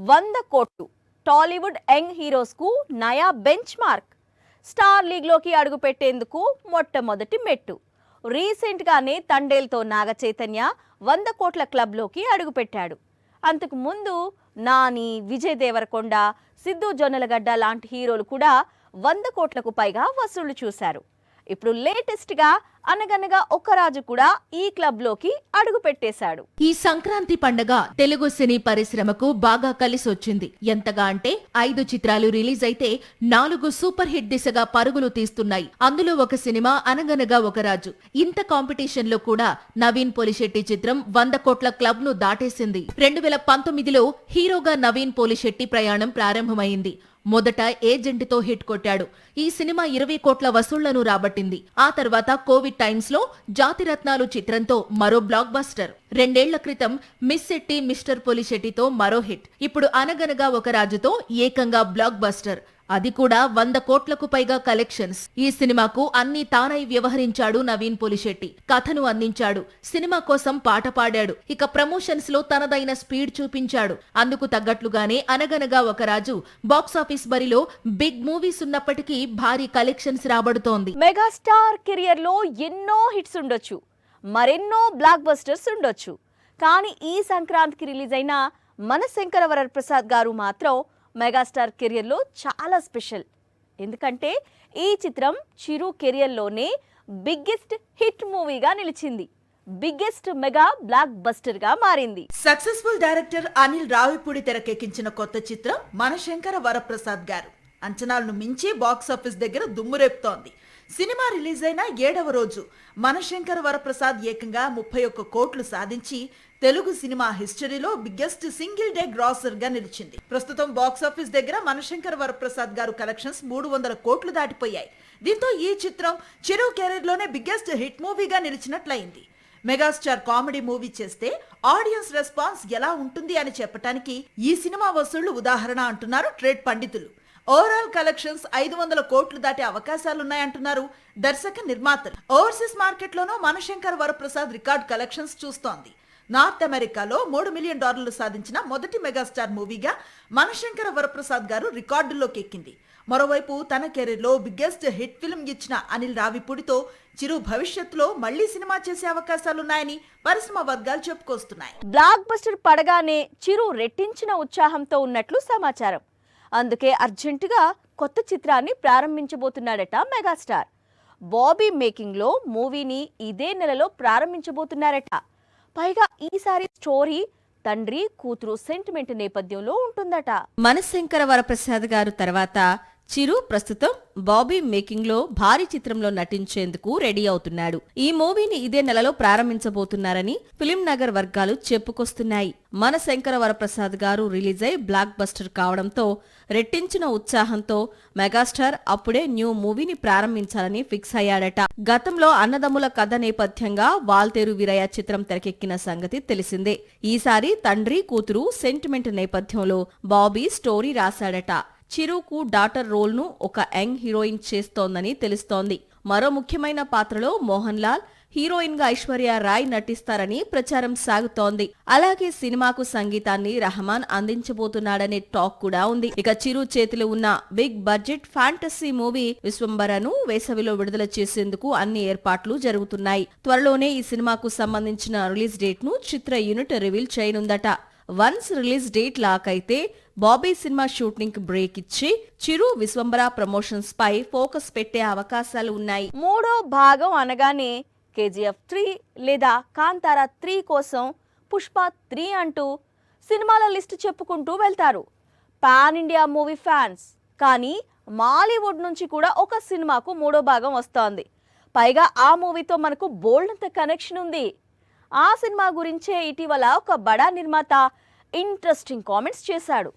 100 కోట్లు Tollywood young heroes కు నయా బెంచ్ మార్క్. స్టార్ లీగ్ లోకి అడుగు పెట్టేందుకు మొట్టమొదటి మెట్టు. రీసెంట్ గానే తండేల్తో నాగ చైతన్య 100 కోట్ల క్లబ్ లోకి అడుగుపెట్టాడు. అంతకు ముందు నాని, విజయ్ దేవరకొండ, సిద్ధు జొన్నలగడ్డ లాంటి హీరోలు కూడా 100 కోట్లకు పైగా వసూళ్లు చూశారు. ఇప్పుడు లేటెస్ట్ గా అనగనగా ఒక రాజు కూడా ఈ క్లబ్ లోకి అడుగు పెట్టేశాడు. ఈ సంక్రాంతి పండగ తెలుగు సినీ పరిశ్రమకు బాగా కలిసొచ్చింది. ఎంతగా అంటే 5 చిత్రాలు రిలీజ్ అయితే 4 సూపర్ హిట్ దిశగా పరుగులు తీస్తున్నాయి. అందులో ఒక సినిమా అనగనగా ఒక రాజు. ఇంత కాంపిటీషన్ లో కూడా నవీన్ పోలిశెట్టి చిత్రం 100 కోట్ల క్లబ్ ను దాటేసింది. 2019లో హీరోగా నవీన్ పోలిశెట్టి ప్రయాణం ప్రారంభమైంది. మొదట ఏజెంట్ తో హిట్ కొట్టాడు. ఈ సినిమా 20 కోట్ల వసూళ్లను రాబట్టింది. ఆ తర్వాత కోవిడ్ టైమ్స్ లో జాతిరత్నాలు చిత్రంతో మరో బ్లాక్ బస్టర్. 2 ఏళ్ల క్రితం మిస్ శెట్టి మిస్టర్ పోలిశెట్టితో మరో హిట్. ఇప్పుడు అనగనగా ఒక రాజుతో ఏకంగా బ్లాక్ బస్టర్. అది కూడా 100 కోట్లకు పైగా కలెక్షన్స్. ఈ సినిమాకు అన్ని తానై వ్యవహరించాడు నవీన్ పోలిశెట్టి. కథను అందించాడు, సినిమా కోసం పాట పాడాడు, ఇక ప్రమోషన్స్ లో తనదైన స్పీడ్ చూపించాడు. అందుకు తగ్గట్లుగానే అనగనగా ఒక రాజు బాక్సాఫీస్ బరిలో బిగ్ మూవీస్ ఉన్నప్పటికీ భారీ కలెక్షన్స్ రాబడుతోంది. మెగాస్టార్ కెరియర్ లో ఎన్నో హిట్స్ ఉండొచ్చు, మరెన్నో బ్లాక్ బస్టర్స్ ఉండొచ్చు. కానీ ఈ సంక్రాంతికి రిలీజ్ అయిన మనశంకర వరప్రసాద్ గారు మాత్రం మెగాస్టార్ కెరియర్లో చాలా స్పెషల్. ఎందుకంటే ఈ చిత్రం చిరు కెరియర్లోనే బిగ్గెస్ట్ హిట్ మూవీగా నిలిచింది. బిగ్గెస్ట్ మెగా బ్లాక్ బస్టర్ గా మారింది. సక్సెస్ఫుల్ డైరెక్టర్ అనిల్ రావిపూడి తెరకెక్కించిన కొత్త చిత్రం మనశంకర వరప్రసాద్ గారు అంచనాలను మించి బాక్సాఫీస్ దగ్గర దుమ్మురేపుతోంది. సినిమా రిలీజ్ అయిన 7వ రోజు మనశంకర వరప్రసాద్ ఏకంగా 31 కోట్లు సాధించి తెలుగు సినిమా హిస్టరీలో బిగ్గెస్ట్ సింగిల్ డే గ్రాసర్ గా నిలిచింది. ప్రస్తుతం బాక్సాఫీస్ దగ్గర మనశంకర వరప్రసాద్ గారు కలెక్షన్స్ 300 కోట్లు దాటిపోయాయి. దీంతో ఈ చిత్రం చిరు కెరీర్ లోనే బిగ్గెస్ట్ హిట్ మూవీగా నిలిచినట్లయింది. మెగాస్టార్ కామెడీ మూవీ చేస్తే ఆడియన్స్ రెస్పాన్స్ ఎలా ఉంటుంది అని చెప్పడానికి ఈ సినిమా వసూళ్లు ఉదాహరణ అంటున్నారు ట్రేడ్ పండితులు. ఓవరాల్ కలెక్షన్స్ 500 కోట్లు దాటే అవకాశాలున్నాయంటున్నారు దర్శక నిర్మాతలు. ఓవర్సీస్ మార్కెట్ లోనూ మనశంకర వరప్రసాద్ రికార్డ్ కలెక్షన్స్ చూస్తోంది. నార్త్ అమెరికాలో $3 మిలియన్ సాధించిన మొదటి మెగాస్టార్ మూవీగా మనశంకర వరప్రసాద్ గారు రికార్డుల్లోకి ఎక్కింది. మరోవైపు తన కెరీర్ లో బిగ్గెస్ట్ హిట్ ఫిల్మ్ ఇచ్చిన అనిల్ రావిపూడితో చిరు భవిష్యత్తులో మళ్లీ సినిమా చేసే అవకాశాలున్నాయని పరిశ్రమ వర్గాలు చెప్పుకొస్తున్నాయి. బ్లాక్ బస్టర్ పడగానే చిరు రెట్టించిన ఉత్సాహంతో ఉన్నట్లు సమాచారం. అందుకే అర్జెంటుగా కొత్త చిత్రాన్ని ప్రారంభించబోతున్నాడట మెగాస్టార్. బాబీ మేకింగ్ లో మూవీని ఇదే నెలలో ప్రారంభించబోతున్నారట. పైగా ఈసారి స్టోరీ తండ్రి కూతురు సెంటిమెంట్ నేపథ్యంలో ఉంటుందట. మనశంకర వరప్రసాద్ గారు తర్వాత చిరు ప్రస్తుతం బాబీ మేకింగ్ లో భారీ చిత్రంలో నటించేందుకు రెడీ అవుతున్నాడు. ఈ మూవీని ఇదే నెలలో ప్రారంభించబోతున్నారని ఫిలిం నగర్ వర్గాలు చెప్పుకొస్తున్నాయి. మనశంకర వరప్రసాద్ గారు రిలీజ్ అయి బ్లాక్ బస్టర్ కావడంతో రెట్టించిన ఉత్సాహంతో మెగాస్టార్ అప్పుడే న్యూ మూవీని ప్రారంభించాలని ఫిక్స్ అయ్యాడట. గతంలో అన్నదమ్ముల కథ నేపథ్యంగా వాల్తేరు వీరయ్య చిత్రం తెరకెక్కిన సంగతి తెలిసిందే. ఈసారి తండ్రి కూతురు సెంటిమెంట్ నేపథ్యంలో బాబీ స్టోరీ రాశాడట. చిరుకు డాటర్ రోల్ ను ఒక యంగ్ హీరోయిన్ చేస్తోందని తెలుస్తోంది. మరో ముఖ్యమైన పాత్రలో మోహన్ లాల్, హీరోయిన్ గా ఐశ్వర్య రాయ్ నటిస్తారని ప్రచారం సాగుతోంది. అలాగే సినిమాకు సంగీతాన్ని రహమాన్ అందించబోతున్నాడనే టాక్ కూడా ఉంది. ఇక చిరు చేతిలో ఉన్న బిగ్ బడ్జెట్ ఫ్యాంటసీ మూవీ విశ్వంబరను వేసవిలో విడుదల చేసేందుకు అన్ని ఏర్పాట్లు జరుగుతున్నాయి. త్వరలోనే ఈ సినిమాకు సంబంధించిన రిలీజ్ డేట్ ను చిత్ర యూనిట్ రివీల్ చేయనుందట. వన్స్ రిలీజ్ డేట్ లాక్ అయితే బాబీ సినిమా షూటింగ్ బ్రేక్ ఇచ్చి చిరు విశ్వంబర ప్రమోషన్స్ పై ఫోకస్ పెట్టే అవకాశాలు ఉన్నాయి. 3వ భాగం అనగానే KGF 3 లేదా కాంతారా 3 కోసం పుష్ప 3 అంటూ సినిమాల లిస్టు చెప్పుకుంటూ వెళ్తారు పాన్ ఇండియా మూవీ ఫ్యాన్స్. కానీ మాలీవుడ్ నుంచి కూడా ఒక సినిమాకు 3వ భాగం వస్తోంది. పైగా ఆ మూవీతో మనకు బోల్డ్ అంత కనెక్షన్ ఉంది. ఆ సినిమా గురించే ఇటీవల ఒక బడా నిర్మాత ఇంట్రెస్టింగ్ కామెంట్స్ చేశాడు.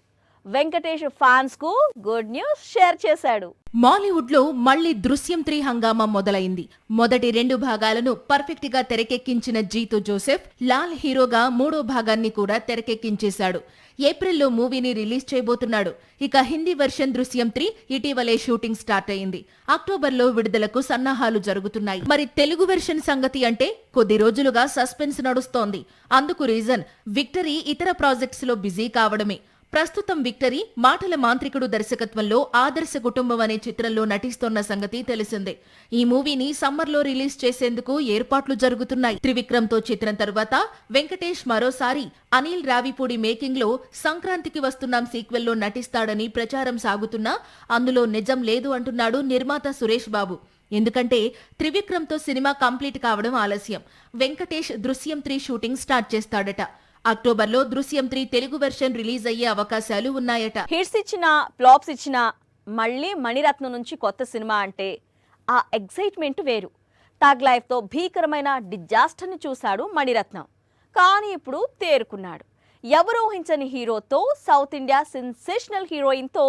వెంకటేష్ ఫ్యాన్స్ కు గుడ్ న్యూస్ షేర్ చేశాడు. మాలీవుడ్ లో మళ్లీ దృశ్యం 3 హంగామా మొదలైంది. మొదటి 2 భాగాలను పర్ఫెక్ట్ గా తెరకెక్కించిన జీతు జోసెఫ్ లాల్ హీరోగా 3వ భాగాన్ని కూడా తెరకెక్కించేశాడు. ఏప్రిల్లో మూవీని రిలీజ్ చేయబోతున్నాడు. ఇక హిందీ వెర్షన్ దృశ్యం 3 ఇటీవలే షూటింగ్ స్టార్ట్ అయింది. అక్టోబర్లో విడుదలకు సన్నాహాలు జరుగుతున్నాయి. మరి తెలుగు వెర్షన్ సంగతి అంటే కొద్ది రోజులుగా సస్పెన్స్ నడుస్తోంది. అందుకు రీజన్ విక్టరీ ఇతర ప్రాజెక్ట్స్ లో బిజీ కావడమే. ప్రస్తుతం విక్టరీ మాటల మాంత్రికుడు దర్శకత్వంలో ఆదర్శ కుటుంబం అనే చిత్రంలో నటిస్తోన్న సంగతి తెలిసిందే. ఈ మూవీని సమ్మర్లో రిలీజ్ చేసేందుకు ఏర్పాట్లు జరుగుతున్నాయి. త్రివిక్రమ్తో చిత్రం తరువాత వెంకటేష్ మరోసారి అనిల్ రావిపూడి మేకింగ్ లో సంక్రాంతికి వస్తున్నాం సీక్వెల్లో నటిస్తాడని ప్రచారం సాగుతున్నా అందులో నిజం లేదు అంటున్నాడు నిర్మాత సురేష్ బాబు. ఎందుకంటే త్రివిక్రమ్తో సినిమా కంప్లీట్ కావడం ఆలస్యం. వెంకటేష్ దృశ్యం 3 షూటింగ్ స్టార్ట్ చేస్తాడట. అక్టోబర్లో దృశ్యం 3 తెలుగు వెర్షన్ రిలీజ్ అయ్యే అవకాశాలు ఉన్నాయట. హిట్స్ ఇచ్చినా ఫ్లాప్స్ ఇచ్చినా మళ్ళీ మణిరత్నం నుంచి కొత్త సినిమా అంటే ఆ ఎగ్జైట్మెంట్ వేరు. థగ్ లైఫ్తో భీకరమైన డిజాస్టర్ని చూశాడు మణిరత్నం. కానీ ఇప్పుడు తేరుకున్నాడు. ఎవరు ఊహించని హీరోతో, సౌత్ ఇండియా సెన్సేషనల్ హీరోయిన్తో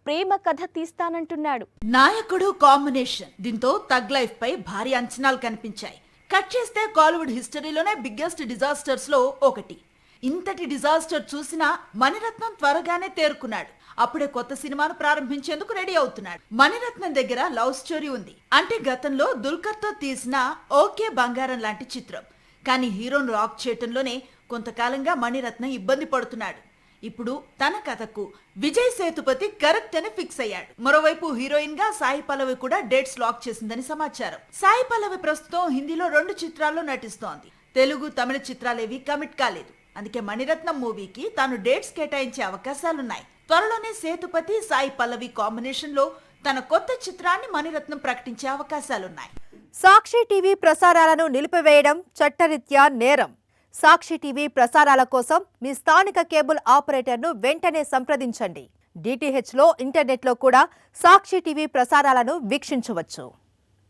ప్రేమ కథ తీస్తానంటున్నాడు. నాయకుడు కాంబినేషన్ దీంతో థగ్ లైఫ్ పై భారీ అంచనాలు కనిపించాయి. కట్ చేస్తే కాలీవుడ్ హిస్టరీలోనే బిగ్గెస్ట్ డిజాస్టర్స్ లో ఒకటి. ఇంతటి డిజాస్టర్ చూసినా మణిరత్నం త్వరగానే తేరుకున్నాడు. అప్పుడే కొత్త సినిమాను ప్రారంభించేందుకు రెడీ అవుతున్నాడు. మణిరత్నం దగ్గర లవ్ స్టోరీ ఉంది. అంటే గతంలో దుల్కర్ తో తీసిన ఓకే బంగారం లాంటి చిత్రం. కానీ హీరోను లాక్ చేయటంలోనే కొంతకాలంగా మణిరత్నం ఇబ్బంది పడుతున్నాడు. ఇప్పుడు తన కథకు విజయ్ సేతుపతి కరెక్ట్ అని ఫిక్స్ అయ్యాడు. మరోవైపు హీరోయిన్ గా సాయి పల్లవి కూడా డేట్స్ లాక్ చేసిందని సమాచారం. సాయి పల్లవి ప్రస్తుతం హిందీలో 2 చిత్రాల్లో నటిస్తోంది. తెలుగు, తమిళ చిత్రాలేవి కమిట్ కాలేదు. అందుకే మణిరత్నం మూవీకి తాను డేట్స్ కేటాయించే అవకాశాలున్నాయి. త్వరలోనే సేతుపతి, సాయి పల్లవి కాంబినేషన్ లో తన కొత్త చిత్రాన్ని మణిరత్నం ప్రకటించే అవకాశాలున్నాయి. సాక్షి టీవీ ప్రసారాలను నిలిపివేయడం చట్టరీత్యా నేరం. సాక్షి టీవీ ప్రసారాల కోసం మీ స్థానిక కేబుల్ ఆపరేటర్ను వెంటనే సంప్రదించండి. DTHలో, ఇంటర్నెట్లో కూడా సాక్షి టీవీ ప్రసారాలను వీక్షించవచ్చు.